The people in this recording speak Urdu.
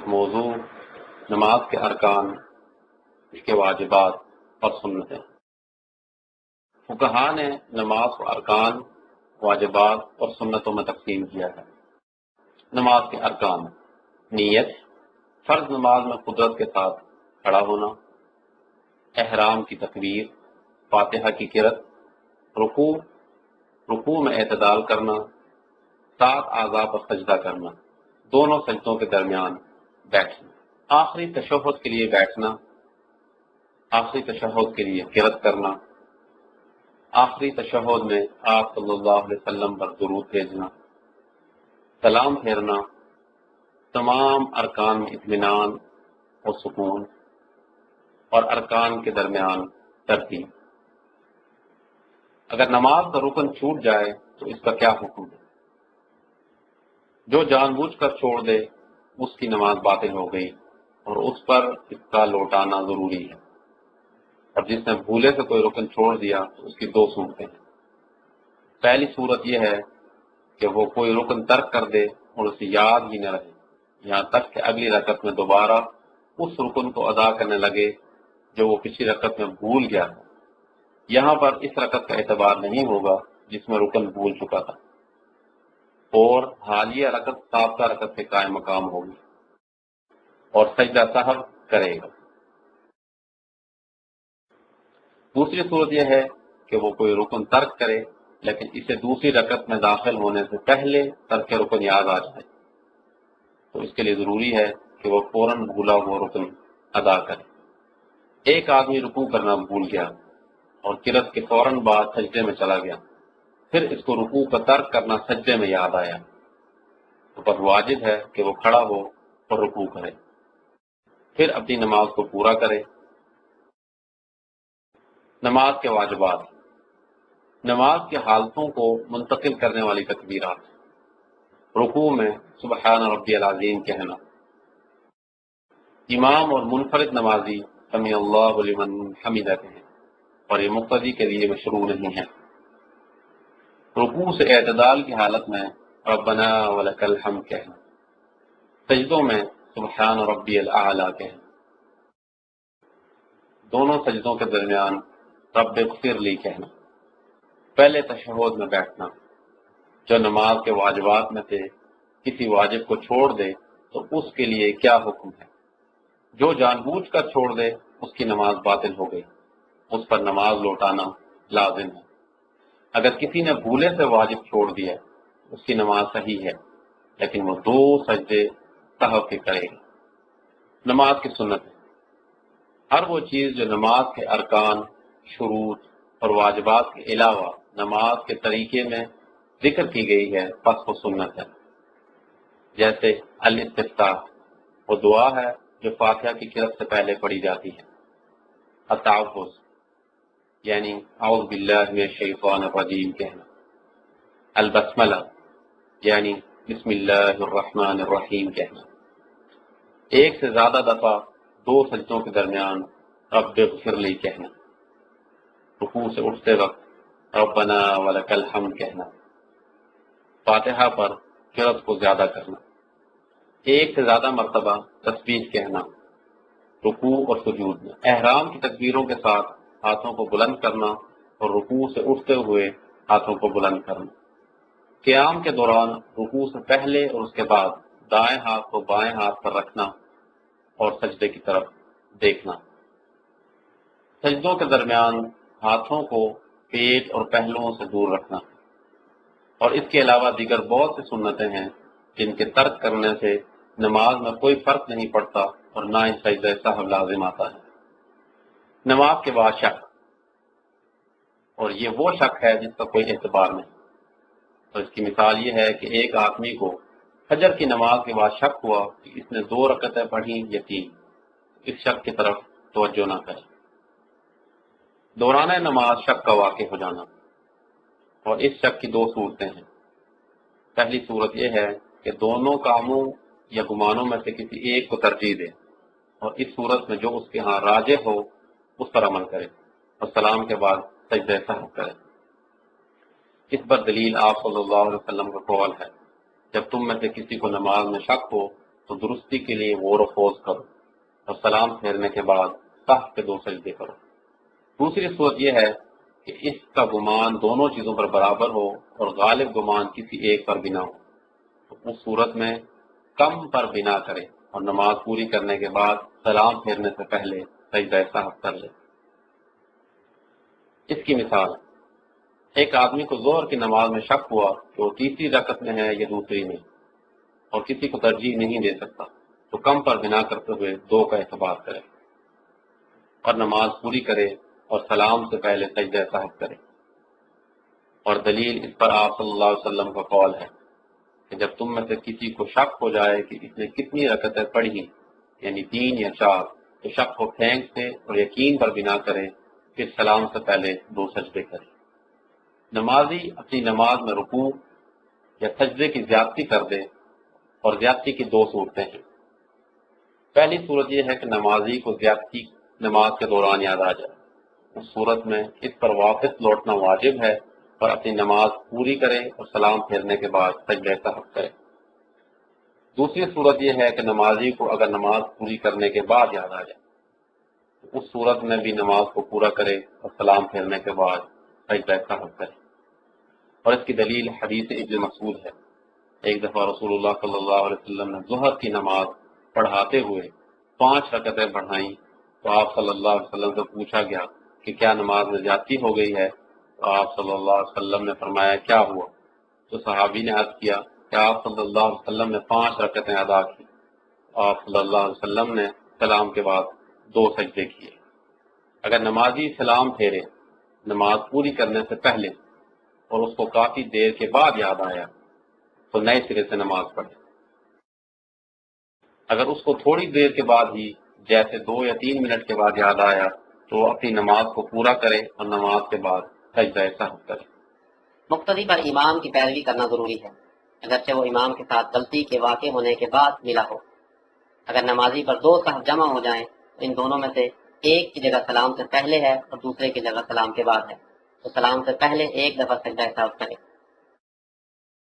موضوع نماز کے ارکان، اس کے واجبات اور سنتیں۔ فقہا نے نماز کو ارکان، واجبات اور سنتوں میں تقسیم کیا ہے۔ نماز کے ارکان: نیت، فرض نماز میں قدرت کے ساتھ کھڑا ہونا، احرام کی تکبیر، فاتحہ کی قرأت، رکوع میں اعتدال کرنا، 7 اعضاء پر سجدہ کرنا، دونوں سجدوں کے درمیان بیٹھنا، آخری تشہد کے لیے بیٹھنا، آخری تشہد کے لیے قرأت کرنا، آخری تشہد میں آپ صلی اللہ علیہ وسلم پر درود بھیجنا، سلام پھیرنا، تمام ارکان میں اطمینان اور سکون، اور ارکان کے درمیان ترتیب۔ اگر نماز کا رکن چھوٹ جائے تو اس کا کیا حکم ہے؟ جو جان بوجھ کر چھوڑ دے اس کی نماز باطل ہو گئی اور اس پر اس کا لوٹانا ضروری ہے، اور جس نے بھولے سے کوئی رکن چھوڑ دیا تو اس کی 2 صورتیں ہیں۔ پہلی صورت یہ ہے کہ وہ کوئی رکن ترک کر دے اور اسے یاد ہی نہ رہے یہاں تک کہ اگلی رکعت میں دوبارہ اس رکن کو ادا کرنے لگے جو وہ پچھلی رکعت میں بھول گیا ہے۔ یہاں پر اس رکعت کا اعتبار نہیں ہوگا جس میں رکن بھول چکا تھا، اور حالیہ رکعت سابقہ رکعت سے قائم مقام ہوگی اور سجدہ سہو کرے گا۔ دوسری صورت یہ ہے کہ وہ کوئی رکن ترک کرے لیکن اسے دوسری رکعت میں داخل ہونے سے پہلے ترک رکن یاد آ جائے، تو اس کے لیے ضروری ہے کہ وہ فوراً بھولا ہوا رکن ادا کرے۔ ایک آدمی رکوع کرنا بھول گیا اور قرأت کے فوراً بعد سجدے میں چلا گیا، پھر اس کو رکوع کا ترک کرنا سجدے میں یاد آیا، تو پر واجب ہے کہ وہ کھڑا ہو اور رکوع کرے، پھر اپنی نماز کو پورا کرے۔ نماز کے واجبات: نماز کے حالتوں کو منتقل کرنے والی تکبیرات، رکوع میں سبحان ربی العظیم کہنا، امام اور منفرد نمازی سمیع اللہ لمن حمدہ کہیں، اور یہ مقتدی کے لیے مشروع نہیں ہے۔ رکوع سے اعتدال کی حالت میں ربنا ولک الحمد کہنا، سجدوں میں سبحان ربی الاعلی کہنا، دونوں سجدوں کے درمیان رب اغفر لی کہنا، پہلے تشہد میں بیٹھنا۔ جو نماز کے واجبات میں سے کسی واجب کو چھوڑ دے تو اس کے لیے کیا حکم ہے؟ جو جان بوجھ کر چھوڑ دے اس کی نماز باطل ہو گئی، اس پر نماز لوٹانا لازم ہے۔ اگر کسی نے بھولے سے واجب چھوڑ دیا اس کی نماز صحیح ہے، لیکن وہ 2 سجدے سہو کے کرے گا۔ نماز کی سنت: ہر وہ چیز جو نماز کے ارکان، شروط اور واجبات کے علاوہ نماز کے طریقے میں ذکر کی گئی ہے پس وہ سنت ہے۔ جیسے الاستفتاح، وہ دعا ہے جو فاتحہ کی قرأت سے پہلے پڑھی جاتی ہے۔ التعوذ، یعنی اعوذ باللہ من الشیطان الرجیم کہنا۔ البسملہ، یعنی بسم اللہ الرحمن الرحیم کہنا۔ ایک سے زیادہ دفعہ 2 سجدوں کے درمیان رب اغفر لی کہنا۔ رکوع سے اٹھتے وقت ربنا ولک الحمد کہنا۔ فاتحہ پر قرأت کو زیادہ کرنا۔ ایک سے زیادہ مرتبہ تسبیح کہنا رکوع اور سجود میں۔ احرام کی تکبیروں کے ساتھ ہاتھوں کو بلند کرنا اور رکوع سے اٹھتے ہوئے ہاتھوں کو بلند کرنا۔ قیام کے دوران رکوع سے پہلے اور اس کے بعد دائیں ہاتھ کو بائیں ہاتھ پر رکھنا اور سجدے کی طرف دیکھنا۔ سجدوں کے درمیان ہاتھوں کو پیٹ اور پہلوؤں سے دور رکھنا، اور اس کے علاوہ دیگر بہت سی سنتیں ہیں جن کے ترک کرنے سے نماز میں کوئی فرق نہیں پڑتا اور نہ ہی سجدہ سہو لازم آتا ہے۔ نماز کے بعد شک، اور یہ وہ شک ہے جس کا کوئی اعتبار نہیں۔ تو اس کی مثال یہ ہے کہ ایک آدمی کو فجر کی نماز کے بعد شک ہوا کہ اس نے 2 رکعتیں پڑھی یا 3، اس شک کی طرف توجہ نہ کرے۔ دوران نماز شک کا واقع ہو جانا، اور اس شک کی 2 صورتیں ہیں۔ پہلی صورت یہ ہے کہ دونوں کاموں یا گمانوں میں سے کسی ایک کو ترجیح دے، اور اس صورت میں جو اس کے ہاں راجح ہو اس پر عمل کرے اور سلام کے بعد سجدہ سہو کرے۔ اس پر دلیل آپ صلی اللہ علیہ وسلم کا قول ہے، جب تم میں سے کسی کو نماز میں شک ہو تو درستی کے لیے غور و خوض کرو اور سلام پھیرنے کے بعد صف کے 2 سجدے کرو۔ دوسری صورت یہ ہے کہ اس کا گمان دونوں چیزوں پر برابر ہو اور غالب گمان کسی ایک پر بنا ہو، تو اس صورت میں کم پر بنا کرے اور نماز پوری کرنے کے بعد سلام پھیرنے سے پہلے سجدہ سہو کر لے۔ اس کی مثال، ایک آدمی کو ظہر کی نماز میں شک ہوا کہ وہ تیسری رکعت میں ہے یا دوسری میں، اور کسی کو ترجیح نہیں دے سکتا، تو کم پر بنا کرتے ہوئے 2 کا اعتبار کرے اور نماز پوری کرے اور سلام سے پہلے سجدہ سہو کرے۔ اور دلیل اس پر آپ صلی اللہ علیہ وسلم کا قول ہے کہ جب تم میں سے کسی کو شک ہو جائے کہ اس نے کتنی رکعتیں پڑھی، یعنی 3 یا 4، تو شک کو پھینک دے اور یقین پر بنا کرے، پھر سلام سے پہلے 2 سجدے کرے۔ نمازی اپنی نماز میں رکوع یا سجدے کی زیادتی کر دے، اور زیادتی کی 2 صورتیں ہیں۔ پہلی صورت یہ ہے کہ نمازی کو زیادتی نماز کے دوران یاد آ جائے، اس صورت میں اس پر واپس لوٹنا واجب ہے اور اپنی نماز پوری کرے اور سلام پھیرنے کے بعد سجدہ سہو کرے۔ دوسری صورت یہ ہے کہ نمازی کو اگر نماز پوری کرنے کے بعد یاد آ جائے تو اس صورت میں بھی نماز کو پورا کرے اور سلام پھیرنے کے بعد سجدہ سہو کرے۔ اور اس کی دلیل حدیث ابن مسعود ہے۔ ایک دفعہ رسول اللہ صلی اللہ علیہ وسلم نے ظہر کی نماز پڑھاتے ہوئے 5 رکعتیں بڑھائیں، تو آپ صلی اللہ علیہ وسلم سے پوچھا گیا کہ کیا نماز میں زیادتی ہو گئی ہے؟ تو آپ صلی اللہ علیہ وسلم نے فرمایا کیا ہوا؟ تو صحابی نے عرض کیا کہ آپ صلی اللہ علیہ وسلم نے 5 رکعتیں ادا کی۔ آپ صلی اللہ علیہ وسلم نے سلام کے بعد 2 سجدے کیے۔ اگر نمازی سلام پھیرے نماز پوری کرنے سے پہلے اور اس کو کافی دیر کے بعد یاد آیا تو نئے سرے سے نماز پڑھے۔ اگر اس کو تھوڑی دیر کے بعد ہی، جیسے 2 یا 3 منٹ کے بعد یاد آیا، تو وہ اپنی نماز کو پورا کرے اور نماز کے بعد سجدہ سہو کرے۔ مقتدی پر امام کی پیروی کرنا ضروری ہے، اگرچہ وہ امام کے ساتھ غلطی کے واقع ہونے کے بعد ملا ہو۔ اگر نمازی پر 2 صحف جمع ہو جائیں تو ان دونوں میں سے ایک کی جگہ سلام سے پہلے ہے اور دوسرے کی جگہ سلام کے بعد ہے، تو سلام سے پہلے 1 دفعہ سجدہ سہو کرے۔